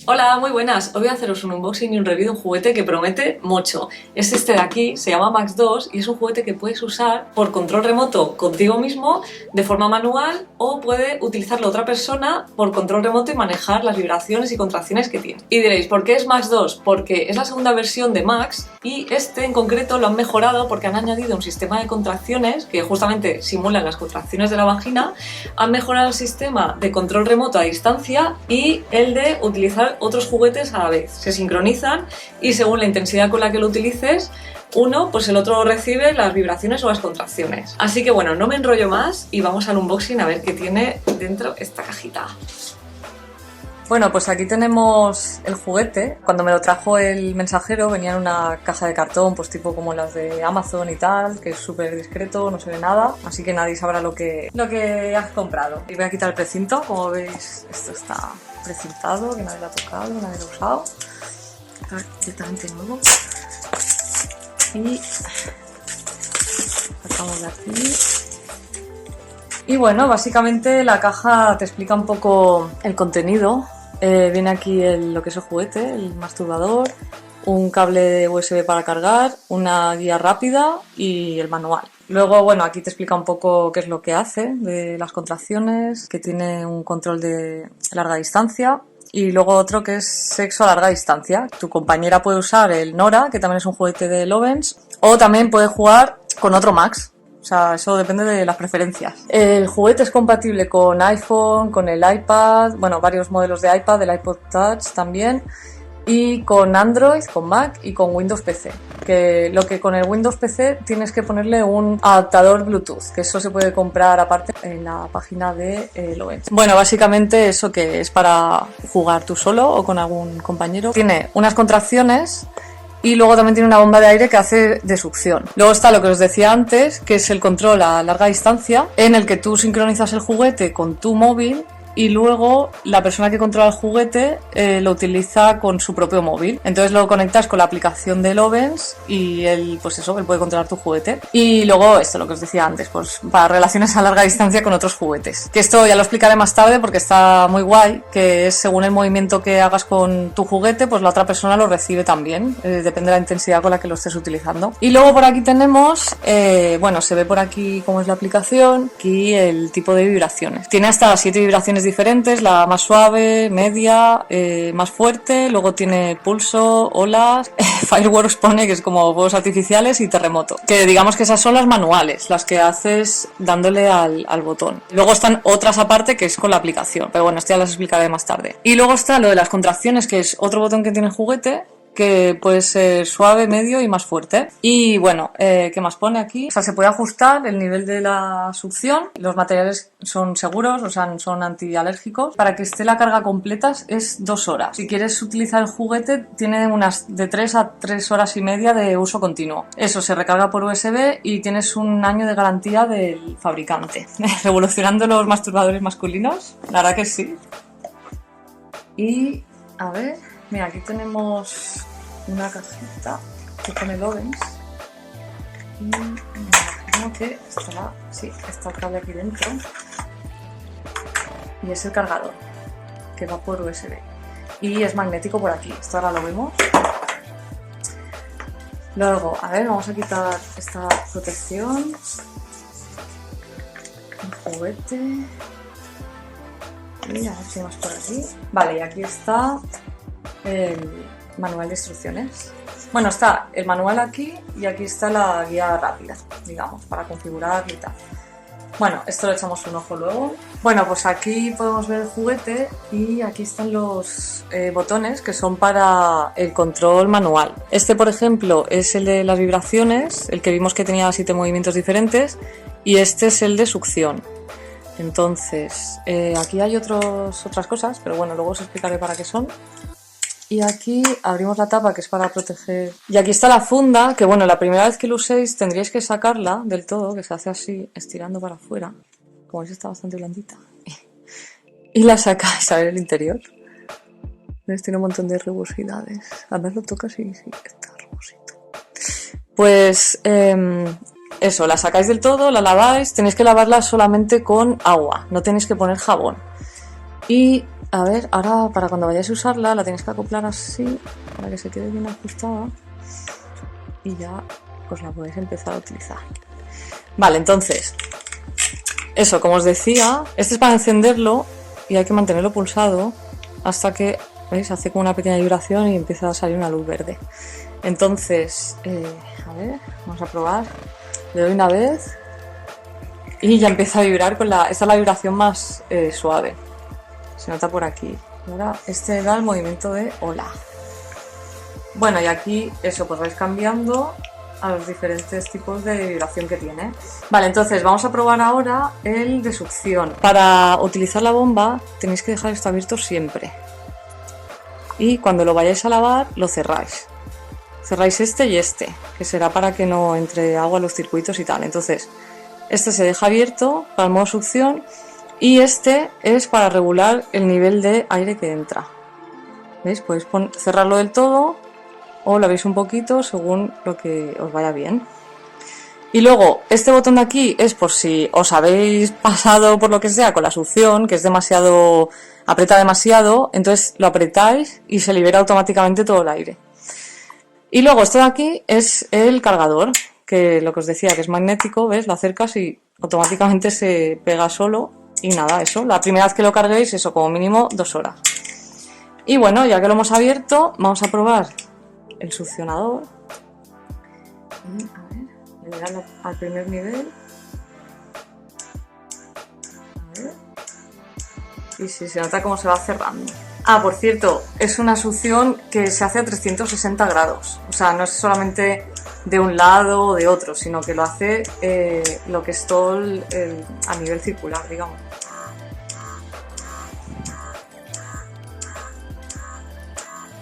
Hola, muy buenas. Hoy voy a haceros un unboxing y un review de un juguete que promete mucho. Es este de aquí, se llama Max 2 y es un juguete que puedes usar por control remoto contigo mismo de forma manual o puede utilizarlo otra persona por control remoto y manejar las vibraciones y contracciones que tiene. Y diréis, ¿por qué es Max 2? Porque es la segunda versión de Max y este en concreto lo han mejorado porque han añadido un sistema de contracciones que justamente simulan las contracciones de la vagina, han mejorado el sistema de control remoto a distancia y el de utilizar otros juguetes a la vez. Se sincronizan y según la intensidad con la que lo utilices, uno, pues el otro recibe las vibraciones o las contracciones. Así que bueno, no me enrollo más y vamos al unboxing a ver qué tiene dentro esta cajita. Bueno, pues aquí tenemos el juguete. Cuando me lo trajo el mensajero venía en una caja de cartón, pues tipo como las de Amazon y tal, que es súper discreto, no se ve nada, así que nadie sabrá lo que has comprado. Y voy a quitar el precinto, como veis esto está precintado, que nadie lo ha tocado, nadie lo ha usado. Está directamente nuevo. Y sacamos de aquí. Y bueno, básicamente la caja te explica un poco el contenido. Viene aquí lo que es el juguete, el masturbador, un cable USB para cargar, una guía rápida y el manual. Luego, bueno, aquí te explica un poco qué es lo que hace de las contracciones, que tiene un control de larga distancia. Y luego otro que es sexo a larga distancia. Tu compañera puede usar el Nora, que también es un juguete de Lovens, o también puede jugar con otro Max. O sea, eso depende de las preferencias. El juguete es compatible con iPhone, con el iPad, bueno, varios modelos de iPad, del iPod Touch también, y con Android, con Mac y con Windows PC. Que lo que con el Windows PC tienes que ponerle un adaptador Bluetooth, que eso se puede comprar aparte en la página de Lovens. Bueno, básicamente eso que es para jugar tú solo o con algún compañero. Tiene unas contracciones. Y luego también tiene una bomba de aire que hace de succión. Luego está lo que os decía antes, que es el control a larga distancia, en el que tú sincronizas el juguete con tu móvil y luego la persona que controla el juguete lo utiliza con su propio móvil. Entonces lo conectas con la aplicación de Lovens y él, pues eso, él puede controlar tu juguete. Y luego esto, lo que os decía antes, pues para relaciones a larga distancia con otros juguetes. Que esto ya lo explicaré más tarde porque está muy guay, que es según el movimiento que hagas con tu juguete, pues la otra persona lo recibe también. Depende de la intensidad con la que lo estés utilizando. Y luego por aquí tenemos, bueno, se ve por aquí cómo es la aplicación, aquí el tipo de vibraciones. Tiene hasta 7 vibraciones diferentes, la más suave, media, más fuerte, luego tiene pulso, olas, fireworks pone que es como fuegos artificiales y terremoto, que digamos que esas son las manuales, las que haces dándole al botón. Luego están otras aparte que es con la aplicación, pero bueno, esto ya las explicaré más tarde. Y luego está lo de las contracciones, que es otro botón que tiene el juguete, que puede ser suave, medio y más fuerte. Y bueno, ¿qué más pone aquí? O sea, se puede ajustar el nivel de la succión. Los materiales son seguros, o sea, son antialérgicos. Para que esté la carga completa es 2 horas. Si quieres utilizar el juguete, tiene unas de 3 a 3 horas y media de uso continuo. Eso se recarga por USB y tienes un año de garantía del fabricante. Revolucionando los masturbadores masculinos. La verdad que sí. Y, a ver... Mira, aquí tenemos una cajita que pone Lovens y me imagino que estará, sí, está el cable aquí dentro y es el cargador que va por USB y es magnético por aquí, esto ahora lo vemos. Luego, a ver, vamos a quitar esta protección, el juguete y a ver si vamos por aquí. Vale, y aquí está el manual de instrucciones. Bueno, está el manual aquí y aquí está la guía rápida, digamos, para configurar y tal. Bueno, esto lo echamos un ojo luego. Bueno, pues aquí podemos ver el juguete y aquí están los botones que son para el control manual. Este, por ejemplo, es el de las vibraciones, el que vimos que tenía 7 movimientos diferentes, y este es el de succión. Entonces, aquí hay otras cosas, pero bueno, luego os explicaré para qué son. Y aquí abrimos la tapa que es para proteger. Y aquí está la funda, que bueno, la primera vez que lo uséis tendríais que sacarla del todo, que se hace así, estirando para afuera. Como veis está bastante blandita. Y la sacáis a ver el interior. ¿Ves? Tiene un montón de rugosidades. Además lo tocas y sí, está rugosito. Pues eso, la sacáis del todo, la laváis. Tenéis que lavarla solamente con agua, no tenéis que poner jabón. Y a ver, ahora para cuando vayáis a usarla la tenéis que acoplar así para que se quede bien ajustada y ya pues la podéis empezar a utilizar. Vale, entonces, eso, como os decía, este es para encenderlo y hay que mantenerlo pulsado hasta que, ¿veis? Hace como una pequeña vibración y empieza a salir una luz verde. Entonces, a ver, vamos a probar. Le doy una vez y ya empieza a vibrar con esta es la vibración más suave. Se nota por aquí. Ahora este da el movimiento de hola. Bueno, y aquí eso, pues vais cambiando a los diferentes tipos de vibración que tiene. Vale, entonces vamos a probar ahora el de succión. Para utilizar la bomba tenéis que dejar esto abierto siempre. Y cuando lo vayáis a lavar, lo cerráis. Cerráis este y este, que será para que no entre agua en los circuitos y tal. Entonces, este se deja abierto para el modo succión y este es para regular el nivel de aire que entra. ¿Veis? Podéis cerrarlo del todo o lo abrís un poquito según lo que os vaya bien. Y luego, este botón de aquí es por si os habéis pasado por lo que sea con la succión, que es demasiado, aprieta demasiado, entonces lo apretáis y se libera automáticamente todo el aire. Y luego esto de aquí es el cargador, que lo que os decía que es magnético, ¿ves? Lo acercas y automáticamente se pega solo y nada, eso. La primera vez que lo carguéis, eso, como mínimo 2 horas. Y bueno, ya que lo hemos abierto, vamos a probar el succionador. Y, a ver, le darlo al primer nivel. A ver. Y sí, se nota cómo se va cerrando. Ah, por cierto, es una succión que se hace a 360 grados. O sea, no es solamente de un lado o de otro, sino que lo hace lo que es todo a nivel circular, digamos.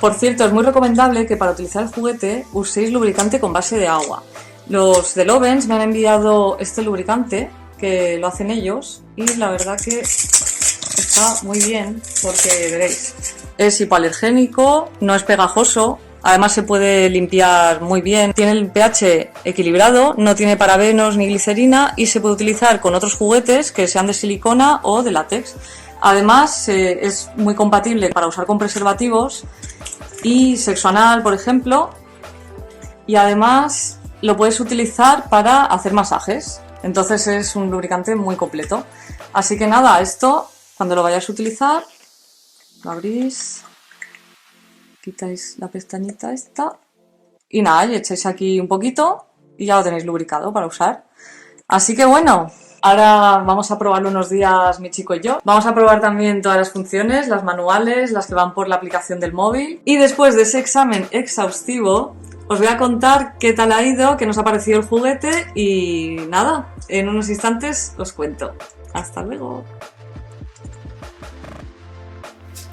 Por cierto, es muy recomendable que para utilizar el juguete uséis lubricante con base de agua. Los de Lovens me han enviado este lubricante, que lo hacen ellos, y la verdad que está muy bien porque veréis, es hipoalergénico, no es pegajoso, además se puede limpiar muy bien, tiene el pH equilibrado, no tiene parabenos ni glicerina y se puede utilizar con otros juguetes que sean de silicona o de látex. Además es muy compatible para usar con preservativos y sexo anal, por ejemplo, y además lo puedes utilizar para hacer masajes, entonces es un lubricante muy completo. Así que nada, esto cuando lo vayáis a utilizar, lo abrís, quitáis la pestañita esta y nada, y echáis aquí un poquito y ya lo tenéis lubricado para usar. Así que bueno, ahora vamos a probarlo unos días mi chico y yo. Vamos a probar también todas las funciones, las manuales, las que van por la aplicación del móvil. Y después de ese examen exhaustivo, os voy a contar qué tal ha ido, qué nos ha parecido el juguete y nada, en unos instantes os cuento. ¡Hasta luego!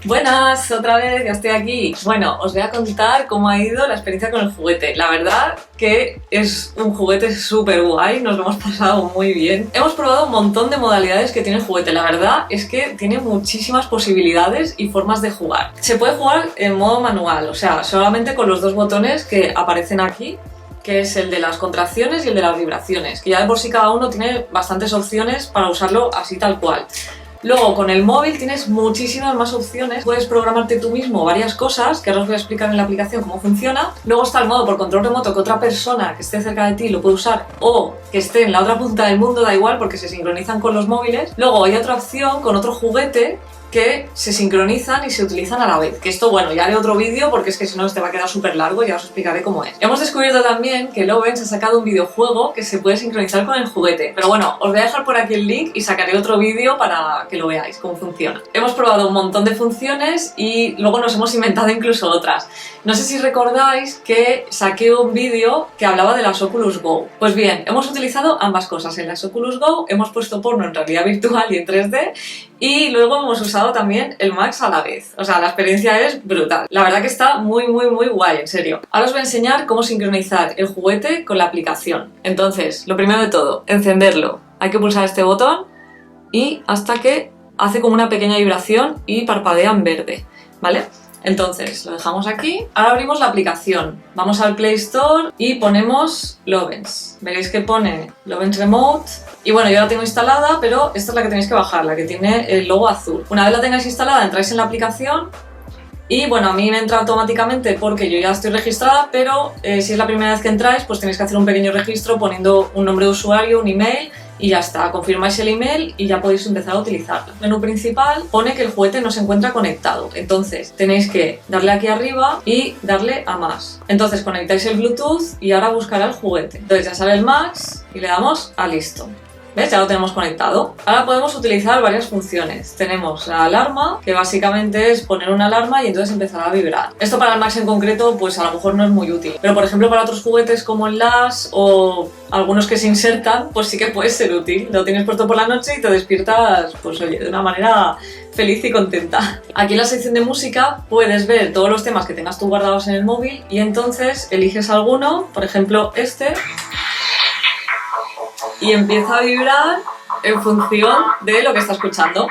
Buenas, otra vez, ya estoy aquí. Bueno, os voy a contar cómo ha ido la experiencia con el juguete. La verdad que es un juguete súper guay, nos lo hemos pasado muy bien. Hemos probado un montón de modalidades que tiene el juguete. La verdad es que tiene muchísimas posibilidades y formas de jugar. Se puede jugar en modo manual, o sea, solamente con los dos botones que aparecen aquí, que es el de las contracciones y el de las vibraciones, que ya de por sí cada uno tiene bastantes opciones para usarlo así tal cual. Luego, con el móvil tienes muchísimas más opciones. Puedes programarte tú mismo varias cosas, que ahora os voy a explicar en la aplicación cómo funciona. Luego está el modo por control remoto, que otra persona que esté cerca de ti lo puede usar o que esté en la otra punta del mundo, da igual, porque se sincronizan con los móviles. Luego hay otra opción con otro juguete que se sincronizan y se utilizan a la vez. Que esto, bueno, ya haré otro vídeo porque es que si no este va a quedar súper largo y ya os explicaré cómo es. Hemos descubierto también que Lovens ha sacado un videojuego que se puede sincronizar con el juguete. Pero bueno, os voy a dejar por aquí el link y sacaré otro vídeo para que lo veáis cómo funciona. Hemos probado un montón de funciones y luego nos hemos inventado incluso otras. No sé si recordáis que saqué un vídeo que hablaba de las Oculus Go. Pues bien, hemos utilizado ambas cosas. En las Oculus Go hemos puesto porno en realidad virtual y en 3D y luego hemos usado también el Max a la vez. O sea, la experiencia es brutal. La verdad que está muy guay, en serio. Ahora os voy a enseñar cómo sincronizar el juguete con la aplicación. Entonces, lo primero de todo, encenderlo. Hay que pulsar este botón y hasta que hace como una pequeña vibración y parpadea en verde, ¿vale? Entonces, lo dejamos aquí. Ahora abrimos la aplicación. Vamos al Play Store y ponemos Lovens. Veréis que pone Lovens Remote. Y bueno, yo la tengo instalada, pero esta es la que tenéis que bajar, la que tiene el logo azul. Una vez la tengáis instalada, entráis en la aplicación. Y bueno, a mí me entra automáticamente porque yo ya estoy registrada, pero si es la primera vez que entráis, pues tenéis que hacer un pequeño registro poniendo un nombre de usuario, un email y ya está. Confirmáis el email y ya podéis empezar a utilizarlo. El menú principal pone que el juguete no se encuentra conectado, entonces tenéis que darle aquí arriba y darle a más. Entonces conectáis el Bluetooth y ahora buscará el juguete. Entonces ya sale el Max y le damos a listo. ¿Ves? Ya lo tenemos conectado. Ahora podemos utilizar varias funciones. Tenemos la alarma, que básicamente es poner una alarma y entonces empezará a vibrar. Esto para el Max en concreto, pues a lo mejor no es muy útil. Pero por ejemplo para otros juguetes como el Lash o algunos que se insertan, pues sí que puede ser útil. Lo tienes puesto por la noche y te despiertas, pues oye, de una manera feliz y contenta. Aquí en la sección de música puedes ver todos los temas que tengas tú guardados en el móvil y entonces eliges alguno, por ejemplo este, y empieza a vibrar en función de lo que está escuchando.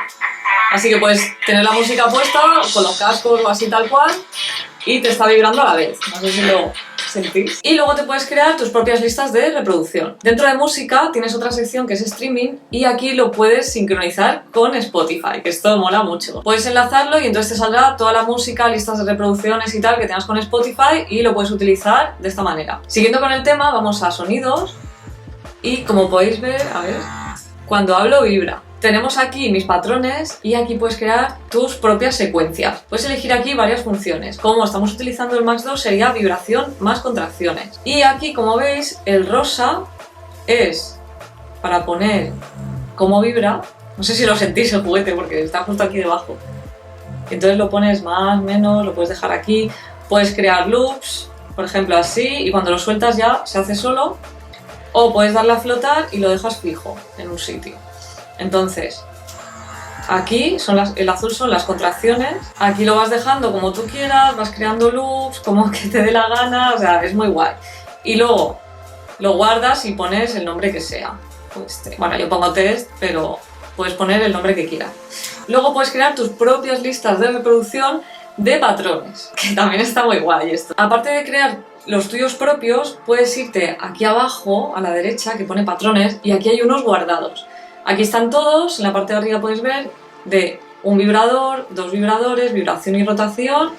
Así que puedes tener la música puesta con los cascos o así tal cual y te está vibrando a la vez. No sé si lo sentís. Y luego te puedes crear tus propias listas de reproducción. Dentro de música tienes otra sección que es streaming y aquí lo puedes sincronizar con Spotify, que esto mola mucho. Puedes enlazarlo y entonces te saldrá toda la música, listas de reproducciones y tal que tengas con Spotify y lo puedes utilizar de esta manera. Siguiendo con el tema, vamos a sonidos. Y como podéis ver, a ver, cuando hablo vibra. Tenemos aquí mis patrones y aquí puedes crear tus propias secuencias. Puedes elegir aquí varias funciones. Como estamos utilizando el Max 2 sería vibración más contracciones. Y aquí, como veis, el rosa es para poner cómo vibra. No sé si lo sentís el juguete porque está justo aquí debajo. Entonces lo pones más, menos, lo puedes dejar aquí. Puedes crear loops, por ejemplo así, y cuando lo sueltas ya se hace solo. O puedes darle a flotar y lo dejas fijo en un sitio. Entonces, aquí el azul son las contracciones. Aquí lo vas dejando como tú quieras, vas creando loops, como que te dé la gana, o sea, es muy guay. Y luego lo guardas y pones el nombre que sea. Bueno, yo pongo test, pero puedes poner el nombre que quieras. Luego puedes crear tus propias listas de reproducción de patrones, que también está muy guay esto. Aparte de crear los tuyos propios, puedes irte aquí abajo, a la derecha, que pone patrones, y aquí hay unos guardados. Aquí están todos, en la parte de arriba puedes ver de un vibrador, dos vibradores, vibración y rotación,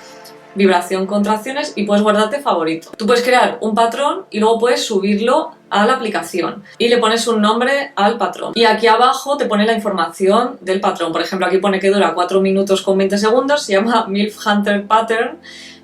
vibración, contracciones, y puedes guardarte favorito. Tú puedes crear un patrón y luego puedes subirlo a la aplicación y le pones un nombre al patrón. Y aquí abajo te pone la información del patrón. Por ejemplo, aquí pone que dura 4 minutos con 20 segundos, se llama MILF Hunter Pattern.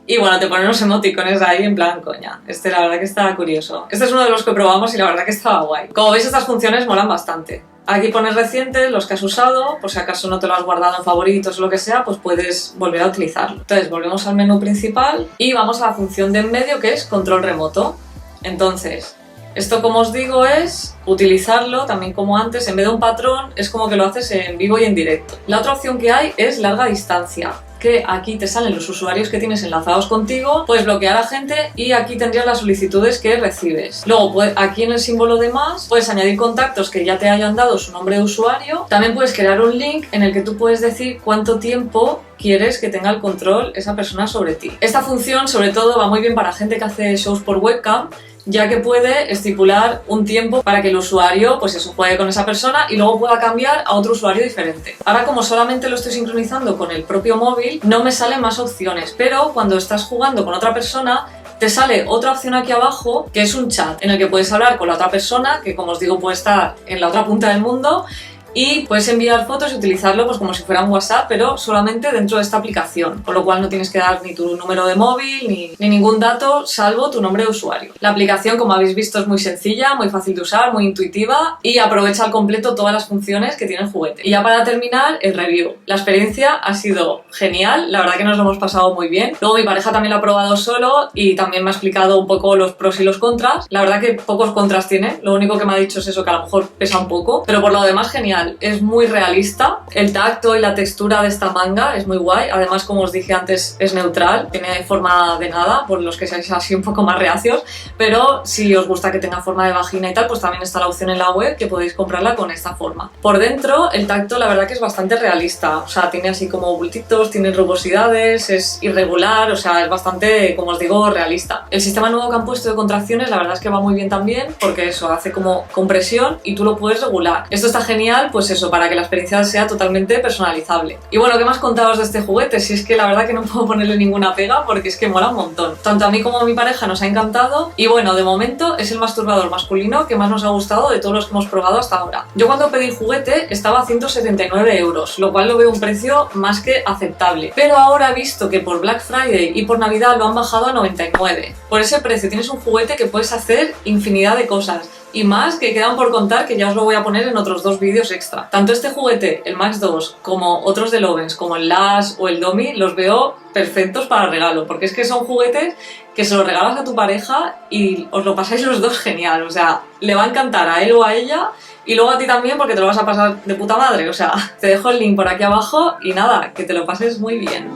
Y bueno, te ponen unos emoticones ahí en plan coña. La verdad que está curioso. Este es uno de los que probamos y la verdad que estaba guay. Como veis, estas funciones molan bastante. Aquí pones recientes, los que has usado, por si acaso no te lo has guardado en favoritos o lo que sea, pues puedes volver a utilizarlo. Entonces volvemos al menú principal y vamos a la función de en medio que es control remoto. Entonces, esto como os digo es utilizarlo también como antes, en vez de un patrón es como que lo haces en vivo y en directo. La otra opción que hay es larga distancia, que aquí te salen los usuarios que tienes enlazados contigo, puedes bloquear a gente y aquí tendrías las solicitudes que recibes. Luego aquí en el símbolo de más puedes añadir contactos que ya te hayan dado su nombre de usuario. También puedes crear un link en el que tú puedes decir cuánto tiempo quieres que tenga el control esa persona sobre ti. Esta función sobre todo va muy bien para gente que hace shows por webcam, ya que puede estipular un tiempo para que el usuario, pues eso, juegue con esa persona y luego pueda cambiar a otro usuario diferente. Ahora, como solamente lo estoy sincronizando con el propio móvil, no me salen más opciones, pero cuando estás jugando con otra persona, te sale otra opción aquí abajo, que es un chat, en el que puedes hablar con la otra persona, que como os digo puede estar en la otra punta del mundo, y puedes enviar fotos y utilizarlo pues como si fuera un WhatsApp, pero solamente dentro de esta aplicación, con lo cual no tienes que dar ni tu número de móvil ni ningún dato salvo tu nombre de usuario. La aplicación, como habéis visto, es muy sencilla, muy fácil de usar, muy intuitiva y aprovecha al completo todas las funciones que tiene el juguete. Y ya para terminar, el review. La experiencia ha sido genial, la verdad que nos lo hemos pasado muy bien. Luego mi pareja también lo ha probado solo y también me ha explicado un poco los pros y los contras. La verdad que pocos contras tiene, lo único que me ha dicho es eso, que a lo mejor pesa un poco, pero por lo demás genial. genial, es muy realista, el tacto y la textura de esta manga es muy guay, además como os dije antes es neutral, tiene forma de nada, por los que seáis así un poco más reacios, pero si os gusta que tenga forma de vagina y tal, pues también está la opción en la web que podéis comprarla con esta forma. Por dentro el tacto la verdad que es bastante realista, o sea, tiene así como bultitos, tiene rugosidades, es irregular, o sea, es bastante, como os digo, realista. El sistema nuevo que han puesto de contracciones la verdad es que va muy bien también, porque eso, hace como compresión y tú lo puedes regular. Esto está genial, pues eso, para que la experiencia sea totalmente personalizable. Y bueno, ¿qué más contaros de este juguete? Si es que la verdad que no puedo ponerle ninguna pega porque es que mola un montón. Tanto a mí como a mi pareja nos ha encantado y bueno, de momento es el masturbador masculino que más nos ha gustado de todos los que hemos probado hasta ahora. Yo cuando pedí el juguete estaba a 179 euros, lo cual lo veo un precio más que aceptable. Pero ahora he visto que por Black Friday y por Navidad lo han bajado a 99. Por ese precio tienes un juguete que puedes hacer infinidad de cosas. Y más que quedan por contar, que ya os lo voy a poner en otros 2 vídeos extra. Tanto este juguete, el Max 2, como otros de Lovens, como el Lash o el Domi, los veo perfectos para regalo, porque es que son juguetes que se los regalas a tu pareja y os lo pasáis los dos genial, o sea, le va a encantar a él o a ella y luego a ti también porque te lo vas a pasar de puta madre, o sea, te dejo el link por aquí abajo y nada, que te lo pases muy bien.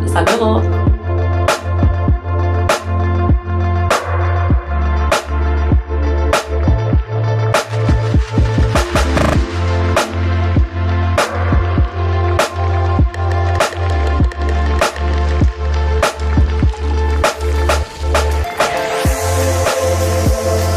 ¡Hasta luego!